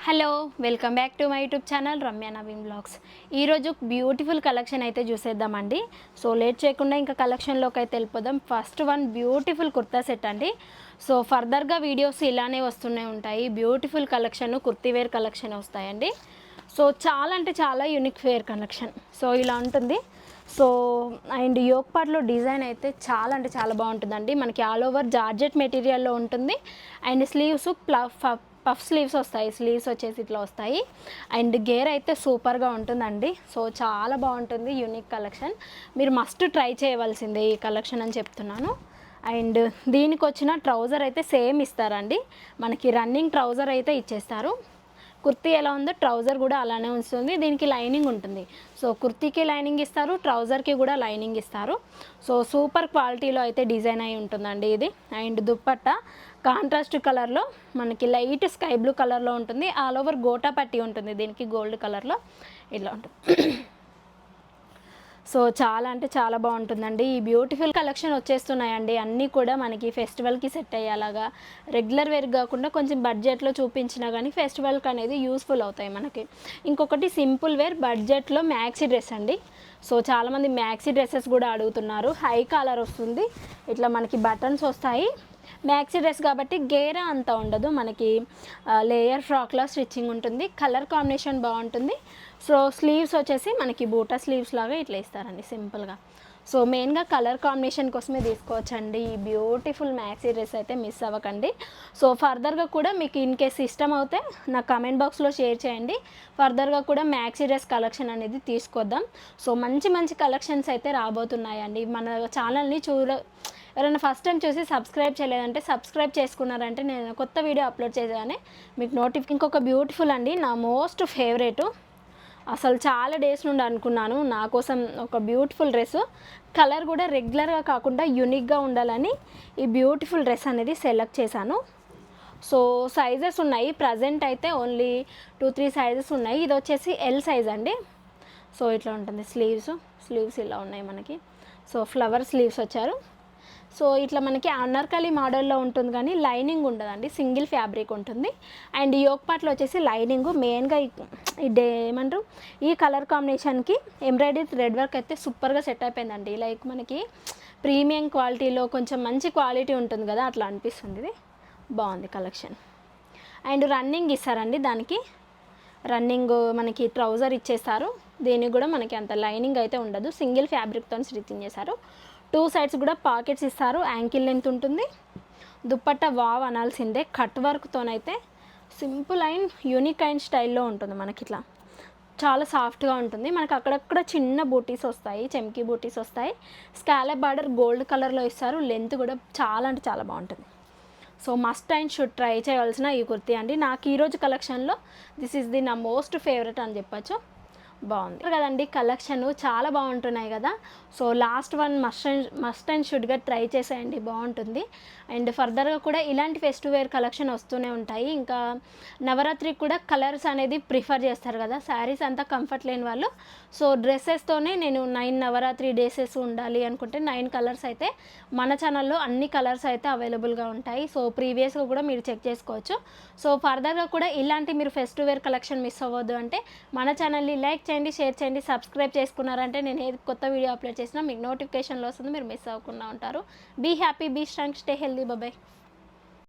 Hello welcome back to my YouTube channel Ramya Naveen blogs. ఈరోజు beautiful collection అయితే చూసేద్దామండి. So late చేయకుండా ఇంకా కలెక్షన్లోకి అయితే వెళ్ళిపోదాం. First one beautiful kurta set అండి. సో ఫర్దర్గా వీడియోస్ ఇలానే వస్తూనే ఉంటాయి. Beautiful collection, kurti wear collection వస్తాయండి. సో చాలా అంటే చాలా యూనిక్ వేర్ కలెక్షన్. సో ఇలా ఉంటుంది. సో అండ్ యోక్ పార్ట్లో డిజైన్ అయితే చాలా అంటే చాలా బాగుంటుందండి. మనకి ఆల్ ఓవర్ జార్జెట్ మెటీరియల్లో ఉంటుంది. అండ్ స్లీవ్స్ పఫ్ స్లీవ్స్ వస్తాయి. స్లీవ్స్ వచ్చేసి ఇట్లా వస్తాయి. అండ్ గేర్ అయితే సూపర్గా ఉంటుందండి. సో చాలా బాగుంటుంది. యూనిక్ కలెక్షన్, మీరు మస్ట్ ట్రై చేయవలసిందే ఈ కలెక్షన్ అని చెప్తున్నాను. అండ్ దీనికి వచ్చిన ట్రౌజర్ అయితే సేమ్ ఇస్తారండి. మనకి రన్నింగ్ ట్రౌజర్ అయితే ఇచ్చేస్తారు. కుర్తీ ఎలా ఉందో ట్రౌజర్ కూడా అలానే ఉంటుంది. దీనికి లైనింగ్ ఉంటుంది. సో కుర్తీకి లైనింగ్ ఇస్తారు, ట్రౌజర్కి కూడా లైనింగ్ ఇస్తారు. సో సూపర్ క్వాలిటీలో అయితే డిజైన్ అయి ఉంటుందండి ఇది. అండ్ దుప్పట్టా కాంట్రాస్ట్ కలర్లో మనకి లైట్ స్కై బ్లూ కలర్లో ఉంటుంది. ఆల్ ఓవర్ గోటా పట్టి ఉంటుంది. దీనికి గోల్డ్ కలర్లో ఇలా ఉంటుంది. సో చాలా అంటే చాలా బాగుంటుందండి. ఈ బ్యూటిఫుల్ కలెక్షన్ వచ్చేస్తున్నాయండి. అన్నీ కూడా మనకి ఫెస్టివల్కి సెట్ అయ్యేలాగా, రెగ్యులర్ వేర్ కాకుండా కొంచెం బడ్జెట్లో చూపించినా కానీ ఫెస్టివల్కి అనేది యూస్ఫుల్ అవుతాయి మనకి. ఇంకొకటి సింపుల్ వేర్ బడ్జెట్లో మ్యాక్సీ డ్రెస్ అండి. సో చాలామంది మ్యాక్సీ డ్రెస్సెస్ కూడా అడుగుతున్నారు. హై కాలర్ వస్తుంది, ఇట్లా మనకి బటన్స్ వస్తాయి. మ్యాక్సీ డ్రెస్ కాబట్టి గేరా అంతా ఉండదు, మనకి లేయర్ ఫ్రాక్లా స్టిచ్చింగ్ ఉంటుంది. కలర్ కాంబినేషన్ బాగుంటుంది. సో స్లీవ్స్ వచ్చేసి మనకి బూటా స్లీవ్స్ లాగా ఇట్లా ఇస్తారండి సింపుల్గా. సో మెయిన్గా కలర్ కాంబినేషన్ కోసమే తీసుకోవచ్చండి. ఈ బ్యూటిఫుల్ మ్యాక్సీ డ్రెస్ అయితే మిస్ అవ్వకండి. సో ఫర్దర్గా కూడా మీకు ఇన్ కేస్ ఇష్టం అవుతే నా కమెంట్ బాక్స్లో షేర్ చేయండి. ఫర్దర్గా కూడా మ్యాక్సీ డ్రెస్ కలెక్షన్ అనేది తీసుకొద్దాం. సో మంచి మంచి కలెక్షన్స్ అయితే రాబోతున్నాయండి. మన ఛానల్ని ఎవరైనా ఫస్ట్ టైం చూసి సబ్స్క్రైబ్ చేయలేదంటే సబ్స్క్రైబ్ చేసుకున్నారంటే నేను కొత్త వీడియో అప్లోడ్ చేయగానే మీకు ఇంకొక బ్యూటిఫుల్ అండి, నా మోస్ట్ ఫేవరెట్. అసలు చాలా డేస్ నుండి అనుకున్నాను నా కోసం ఒక బ్యూటిఫుల్ డ్రెస్. కలర్ కూడా రెగ్యులర్గా కాకుండా యూనిక్గా ఉండాలని ఈ బ్యూటిఫుల్ డ్రెస్ అనేది సెలెక్ట్ చేశాను. సో సైజెస్ ఉన్నాయి, ప్రజెంట్ అయితే ఓన్లీ 2-3 సైజెస్ ఉన్నాయి. ఇది వచ్చేసి ఎల్ సైజ్ అండి. సో ఇట్లా ఉంటుంది. స్లీవ్స్ ఇలా ఉన్నాయి మనకి. సో ఫ్లవర్ స్లీవ్స్ వచ్చారు. సో ఇట్లా మనకి అనార్కలి మోడల్లో ఉంటుంది కానీ లైనింగ్ ఉండదండి, సింగిల్ ఫ్యాబ్రిక్ ఉంటుంది. అండ్ యోక్ పార్ట్లో వచ్చేసి లైనింగ్ మెయిన్గా ఏమంటారు ఈ కలర్ కాంబినేషన్కి ఎంబ్రాయిడరీ థ్రెడ్ వర్క్ అయితే సూపర్గా సెట్ అయిపోయిందండి. లైక్ మనకి ప్రీమియం క్వాలిటీలో కొంచెం మంచి క్వాలిటీ ఉంటుంది కదా, అట్లా అనిపిస్తుంది. ఇది బాగుంది కలెక్షన్. అండ్ రన్నింగ్ ఇస్తారండి. దానికి రన్నింగ్ మనకి ట్రౌజర్ ఇచ్చేస్తారు. దీనికి కూడా మనకి అంత లైనింగ్ అయితే ఉండదు, సింగిల్ ఫ్యాబ్రిక్తో స్టిచ్చింగ్ చేశారు. 2 సైడ్స్ కూడా పాకెట్స్ ఇస్తారు. యాంకిల్ లెంత్ ఉంటుంది. దుప్పట్టా వావ్ అనాల్సిందే. కట్ వర్క్తోనైతే సింపుల్ అండ్ యూనిక్ అండ్ స్టైల్లో ఉంటుంది. మనకి ఇట్లా చాలా సాఫ్ట్గా ఉంటుంది. మనకి అక్కడక్కడ చిన్న బూటీస్ వస్తాయి, చెమ్కీ బూటీస్ వస్తాయి. స్కాలప్ బార్డర్ గోల్డ్ కలర్లో ఇస్తారు. లెంత్ కూడా చాలా అంటే చాలా బాగుంటుంది. So must and should try చేయవలసిన ఈ కుర్తీ అండి. నాకు ఈరోజు కలెక్షన్లో దిస్ ఈజ్ నా మోస్ట్ ఫేవరెట్ అని చెప్పచ్చు. బాగుంది కదండి కలెక్షన్, చాలా బాగుంటున్నాయి కదా. So last one must and షుడ్గా ట్రై చేసేయండి, బాగుంటుంది. అండ్ ఫర్దర్గా కూడా ఇలాంటి ఫెస్టివ్ వేర్ కలెక్షన్ వస్తూనే ఉంటాయి. ఇంకా నవరాత్రికి కూడా కలర్స్ అనేది ప్రిఫర్ చేస్తారు కదా, శారీస్ అంతా కంఫర్ట్ లేని వాళ్ళు. సో డ్రెస్సెస్తోనే నేను 9 నవరాత్రి డేసెస్ ఉండాలి అనుకుంటే 9 కలర్స్ అయితే మన ఛానల్లో అన్ని కలర్స్ అయితే అవైలబుల్గా ఉంటాయి. సో ప్రీవియస్గా కూడా మీరు చెక్ చేసుకోవచ్చు. సో ఫర్దర్గా కూడా ఇలాంటి మీరు ఫెస్టివ్ వేర్ కలెక్షన్ మిస్ అవ్వద్దు అంటే మన ఛానల్ని లైక్ చేయండి, షేర్ చేయండి, సబ్స్క్రైబ్ చేసుకున్నారంటే నేను ఏది కొత్త వీడియో అప్లోడ్ చేసినా మీకు నోటిఫికేషన్లో వస్తుంది, మీరు మిస్ అవ్వకుండా ఉంటారు. Be happy, be strong, stay healthy. Bye.